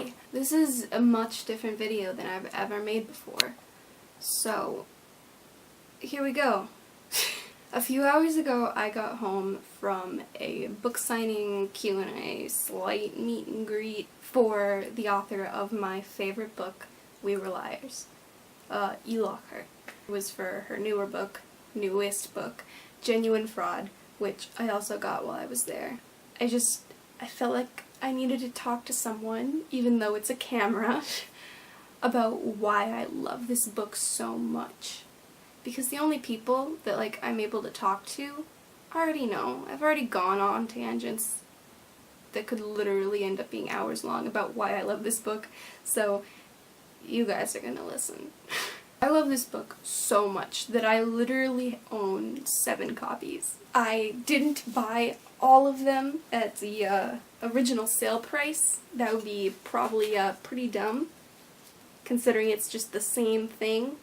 Hi! This is a much different video than I've ever made before. So, here we go. A few hours ago I got home from a book signing Q&A slight meet and greet for the author of my favorite book, We Were Liars. E. Lockhart. It was for her newest book, Genuine Fraud, which I also got while I was there. I felt like I needed to talk to someone, even though it's a camera, about why I love this book so much. Because the only people that I'm able to talk to already know. I've already gone on tangents that could literally end up being hours long about why I love this book, so you guys are gonna listen. I love this book so much that I literally own 7 copies. I didn't buy all of them at the original sale price. That would be probably pretty dumb, considering it's just the same thing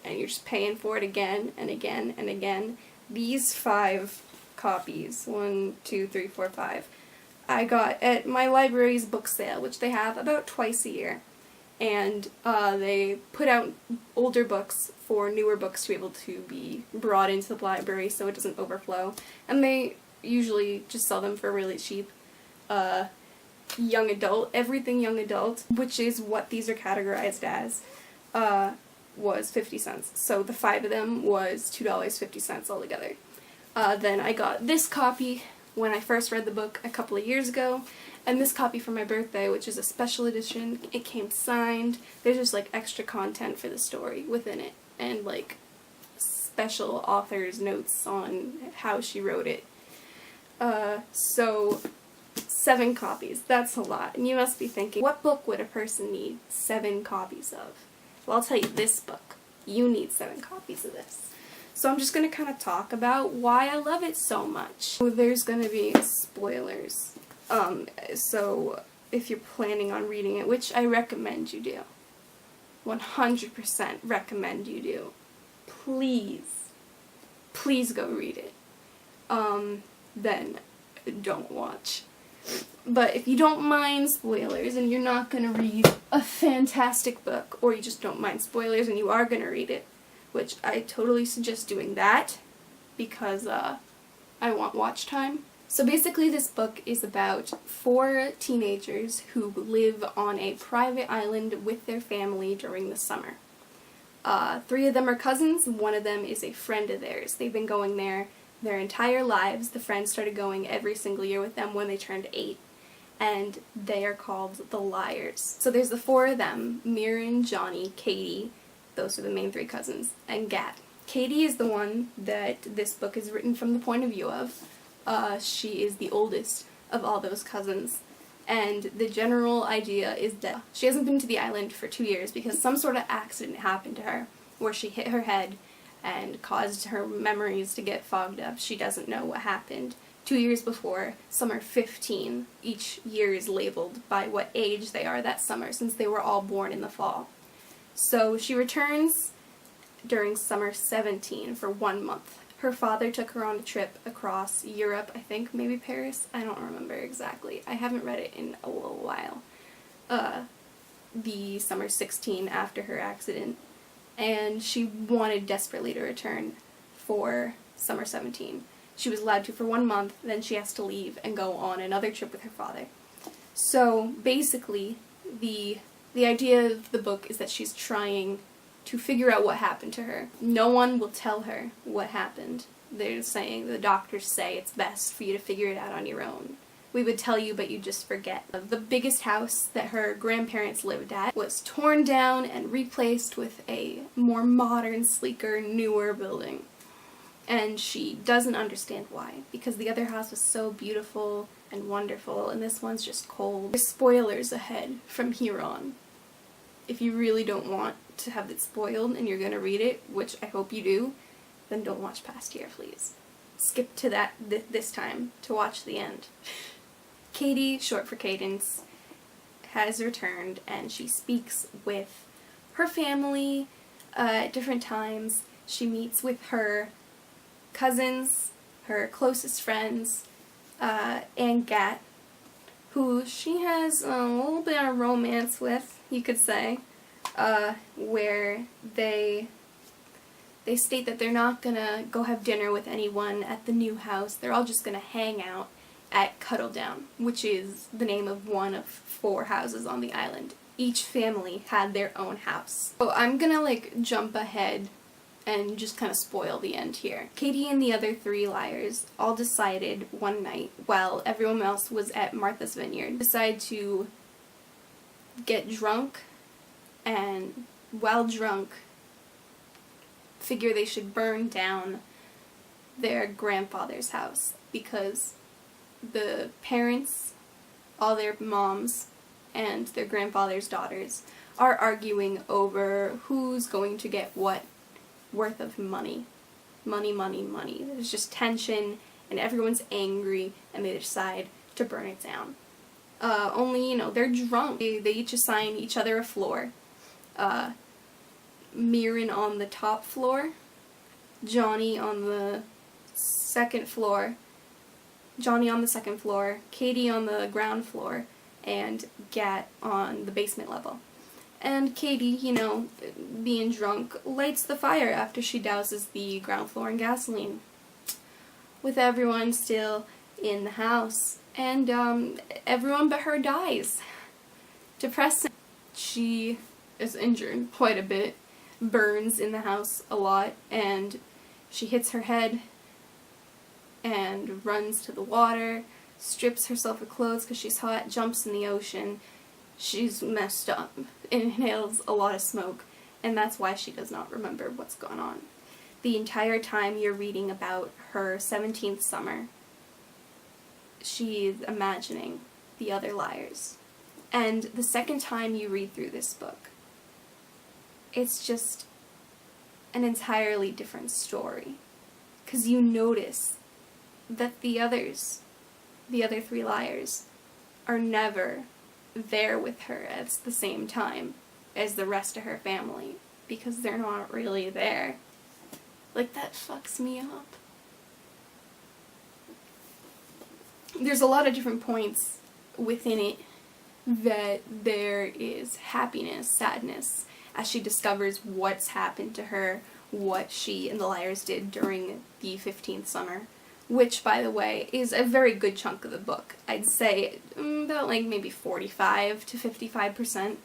and you're just paying for it again and again and again. These 5 copies, 1, 2, 3, 4, 5, I got at my library's book sale, which they have about twice a year. And they put out older books for newer books to be able to be brought into the library so it doesn't overflow. And they usually just sell them for really cheap. Young adult, everything young adult, which is what these are categorized as, was 50 cents. So the 5 of them was $2.50 altogether. Then I got this copy when I first read the book a couple of years ago, and this copy for my birthday, which is a special edition. It came signed. There's just extra content for the story within it, and special author's notes on how she wrote it. So 7 copies, that's a lot. And you must be thinking, what book would a person need 7 copies of? Well, I'll tell you, this book. You need 7 copies of this. So I'm just going to kind of talk about why I love it so much. There's going to be spoilers. So if you're planning on reading it, which I recommend you do, 100% recommend you do, please go read it. Then don't watch. But if you don't mind spoilers and you're not going to read a fantastic book, or you just don't mind spoilers and you are going to read it, which I totally suggest doing that because I want watch time. So basically this book is about 4 teenagers who live on a private island with their family during the summer. 3 of them are cousins, 1 of them is a friend of theirs. They've been going there their entire lives. The friends started going every single year with them when they turned 8. And they are called the Liars. So there's the 4 of them, Mirren, Johnny, Katie, those are the main 3 cousins, and Gat. Katie is the one that this book is written from the point of view of. She is the oldest of all those cousins. And the general idea is that she hasn't been to the island for 2 years because some sort of accident happened to her where she hit her head and caused her memories to get fogged up. She doesn't know what happened 2 years before, summer 15. Each year is labeled by what age they are that summer, since they were all born in the fall. So she returns during summer 17 for 1 month. Her father took her on a trip across Europe, I think, maybe Paris, I don't remember exactly. I haven't read it in a little while. The summer 16 after her accident. And she wanted desperately to return for summer 17. She was allowed to for 1 month, then she has to leave and go on another trip with her father. So basically, the idea of the book is that she's trying to figure out what happened to her. No one will tell her what happened. They're saying, the doctors say it's best for you to figure it out on your own. We would tell you, but you just forget. The biggest house that her grandparents lived at was torn down and replaced with a more modern, sleeker, newer building. And she doesn't understand why, because the other house was so beautiful and wonderful, and this one's just cold. There's spoilers ahead from here on. If you really don't want to have it spoiled and you're going to read it, which I hope you do, then don't watch past here, please. Skip to that this time to watch the end. Katie, short for Cadence, has returned, and she speaks with her family at different times. She meets with her cousins, her closest friends, and Gat, who she has a little bit of romance with, you could say, where they state that they're not gonna go have dinner with anyone at the new house. They're all just gonna hang out at Cuddledown, which is the name of one of 4 houses on the island. Each family had their own house. So I'm gonna jump ahead and just kind of spoil the end here. Katie and the other 3 liars all decided one night, while everyone else was at Martha's Vineyard, decided to get drunk, and while drunk, figure they should burn down their grandfather's house, because the parents, all their moms, and their grandfather's daughters are arguing over who's going to get what worth of money. Money, money, money. There's just tension, and everyone's angry, and they decide to burn it down. Only, they're drunk. They each assign each other a floor. Mirren on the top floor, Johnny on the second floor, Katie on the ground floor, and Gat on the basement level. And Katie, being drunk, lights the fire after she douses the ground floor in gasoline, with everyone still in the house. And everyone but her dies. Depressing. She is injured quite a bit, burns in the house a lot, and she hits her head and runs to the water, strips herself of clothes because she's hot, jumps in the ocean. She's messed up, inhales a lot of smoke, and that's why she does not remember what's going on. The entire time you're reading about her 17th summer, she's imagining the other liars. And the second time you read through this book, it's just an entirely different story. Because you notice that the other 3 liars, are never there with her at the same time as the rest of her family, because they're not really there. That fucks me up. There's a lot of different points within it that there is happiness, sadness, as she discovers what's happened to her, what she and the liars did during the 15th summer, which, by the way, is a very good chunk of the book. I'd say about maybe 45 to 55%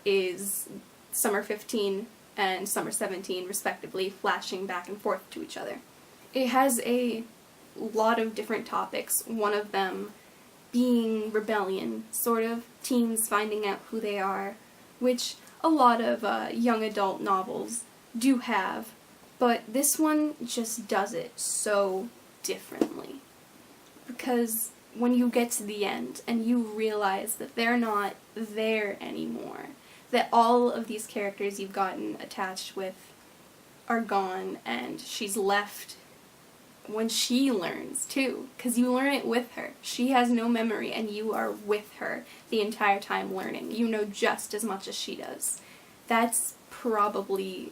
is summer 15 and summer 17, respectively, flashing back and forth to each other. It has a lot of different topics, one of them being rebellion, sort of, teens finding out who they are, which a lot of young adult novels do have, but this one just does it so differently. Because when you get to the end and you realize that they're not there anymore, that all of these characters you've gotten attached with are gone, and she's left when she learns too, because you learn it with her. She has no memory and you are with her the entire time learning. You know just as much as she does. That's probably,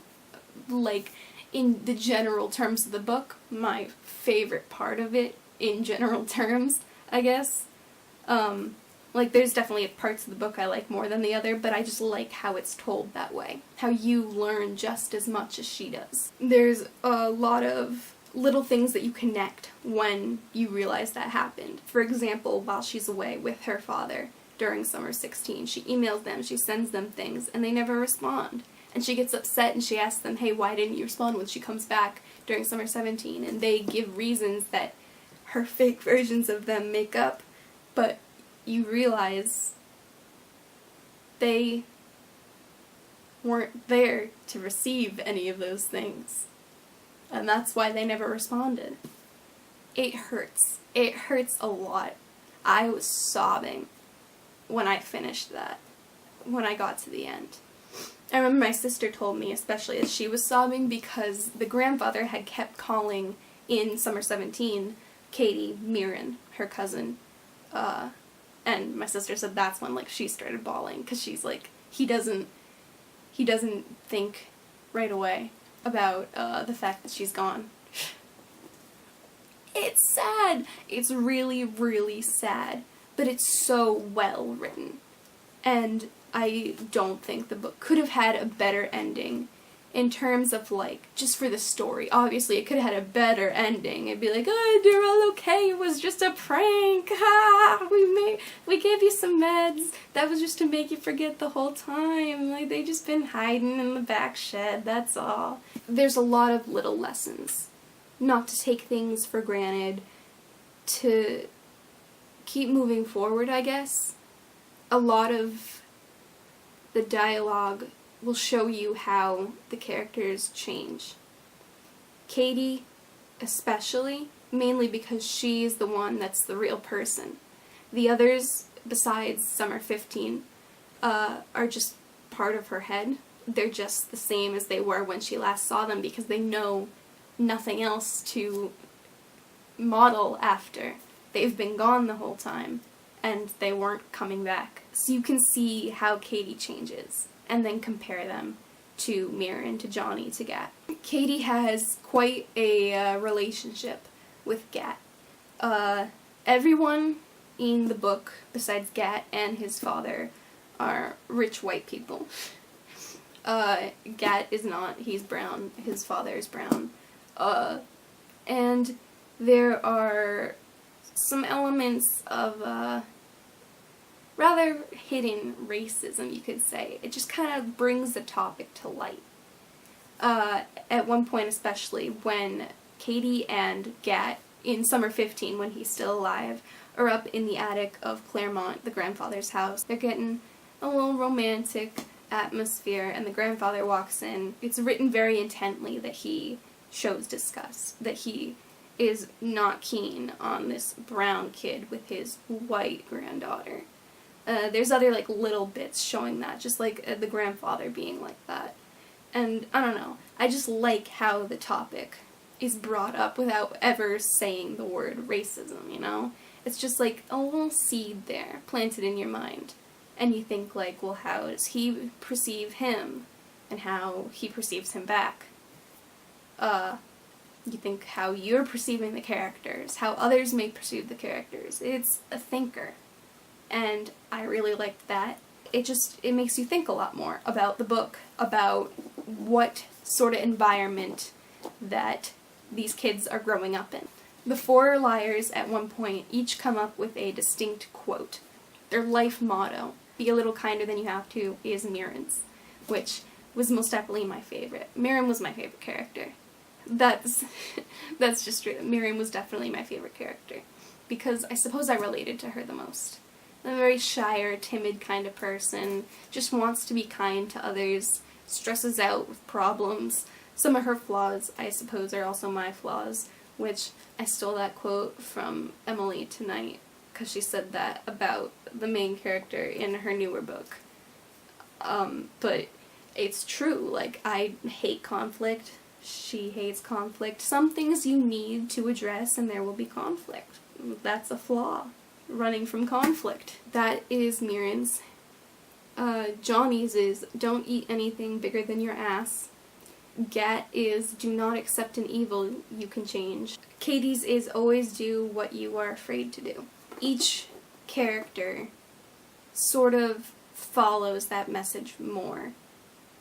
in the general terms of the book, my favorite part of it, in general terms, I guess. There's definitely parts of the book I like more than the other, but I just like how it's told that way. How you learn just as much as she does. There's a lot of little things that you connect when you realize that happened. For example, while she's away with her father during summer 16, she emails them, she sends them things, and they never respond. And she gets upset and she asks them, hey, why didn't you respond when she comes back during summer 17? And they give reasons that her fake versions of them make up, but you realize they weren't there to receive any of those things. And that's why they never responded. It hurts. It hurts a lot. I was sobbing when I finished that, when I got to the end. I remember my sister told me especially that she was sobbing because the grandfather had kept calling in summer 17 Katie Mirren, her cousin, and my sister said that's when she started bawling, because she's he doesn't think right away about the fact that she's gone. It's sad. It's really, really sad. but it's so well written. And I don't think the book could have had a better ending in terms of, like, just for the story. Obviously, it could have had a better ending. It'd be like, oh, they're all okay, it was just a prank, we gave you some meds, that was just to make you forget the whole time, like, they just been hiding in the back shed, that's all. There's a lot of little lessons. Not to take things for granted, to keep moving forward, I guess. A lot of the dialogue will show you how the characters change. Katie, especially, mainly because she's the one that's the real person. The others, besides Summer 15, are just part of her head. They're just the same as they were when she last saw them because they know nothing else to model after. They've been gone the whole time, and they weren't coming back. So you can see how Katie changes, and then compare them to Mirren, to Johnny, to Gat. Katie has quite a relationship with Gat. Everyone in the book, besides Gat and his father, are rich white people. Gat is not, he's brown, his father is brown. And there are some elements of rather hidden racism, you could say. It just kind of brings the topic to light. At one point especially, when Katie and Gat, in Summer 15, when he's still alive, are up in the attic of Claremont, the grandfather's house. They're getting a little romantic atmosphere, and the grandfather walks in. It's written very intently that he shows disgust, that he is not keen on this brown kid with his white granddaughter. There's other, like, little bits showing that, just like the grandfather being like that. And, I don't know, I just like how the topic is brought up without ever saying the word racism, you know? It's just like a little seed there, planted in your mind. And you think, like, well, how does he perceive him? And how he perceives him back? You think how you're perceiving the characters, how others may perceive the characters. It's a thinker. And I really liked that. It makes you think a lot more about the book, about what sort of environment that these kids are growing up in. The four liars at one point each come up with a distinct quote. Their life motto, be a little kinder than you have to, is Mirren's, which was most definitely my favorite. Mirren was my favorite character. That's just true. Mirren was definitely my favorite character, because I suppose I related to her the most. I'm a very shy or timid kind of person, just wants to be kind to others, stresses out with problems. Some of her flaws, I suppose, are also my flaws, which I stole that quote from Emily tonight, because she said that about the main character in her newer book. But it's true, like, I hate conflict, she hates conflict. Some things you need to address and there will be conflict. That's a flaw. Running from conflict. That is Mirren's. Johnny's is, don't eat anything bigger than your ass. Gat is, do not accept an evil you can change. Katie's is, always do what you are afraid to do. Each character sort of follows that message more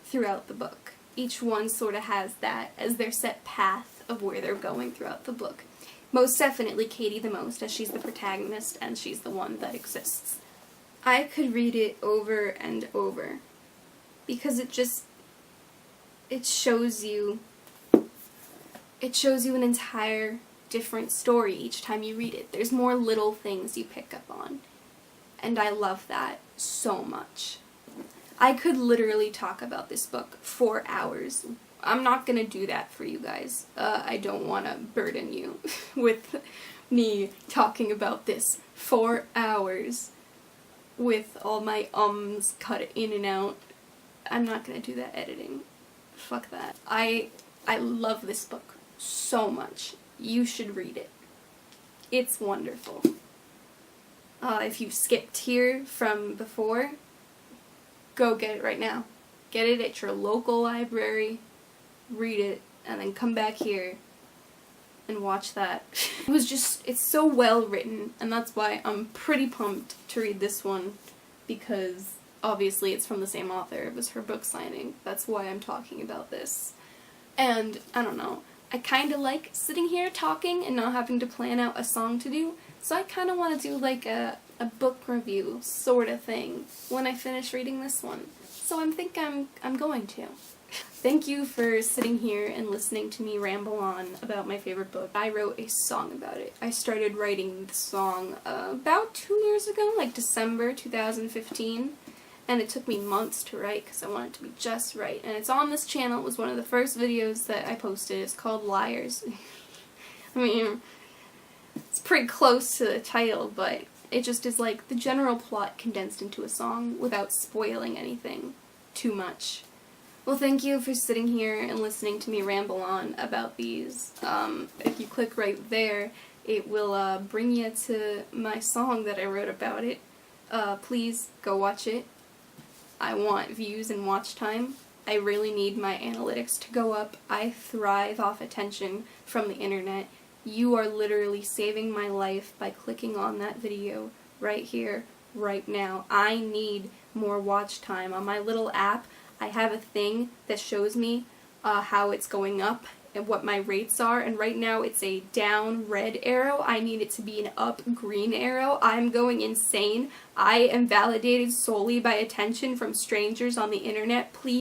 throughout the book. Each one sort of has that as their set path of where they're going throughout the book. Most definitely Katie the most, as she's the protagonist and she's the one that exists. I could read it over and over, because it shows you an entire different story each time you read it. There's more little things you pick up on, and I love that so much. I could literally talk about this book for hours. I'm not gonna do that for you guys. I don't want to burden you with me talking about this for hours with all my ums cut in and out. I'm not gonna do that editing. Fuck that. I love this book so much. You should read it. It's wonderful. If you skipped here from before, go get it right now. Get it at your local library. Read it, and then come back here and watch that. It was just, it's so well written, and that's why I'm pretty pumped to read this one, because obviously it's from the same author. It was her book signing. That's why I'm talking about this. And, I don't know, I kind of like sitting here talking and not having to plan out a song to do, so I kind of want to do like a book review sort of thing when I finish reading this one. So I'm going to. Thank you for sitting here and listening to me ramble on about my favorite book. I wrote a song about it. I started writing the song about 2 years ago, like December 2015, and it took me months to write because I wanted it to be just right. And it's on this channel. It was one of the first videos that I posted. It's called Liars. I mean, it's pretty close to the title, but it just is like the general plot condensed into a song without spoiling anything too much. Well, thank you for sitting here and listening to me ramble on about these. If you click right there, it will bring you to my song that I wrote about it. Please go watch it. I want views and watch time. I really need my analytics to go up. I thrive off attention from the internet. You are literally saving my life by clicking on that video right here, right now. I need more watch time. On my little app, I have a thing that shows me how it's going up and what my rates are, and right now it's a down red arrow. I need it to be an up green arrow. I'm going insane. I am validated solely by attention from strangers on the internet. Please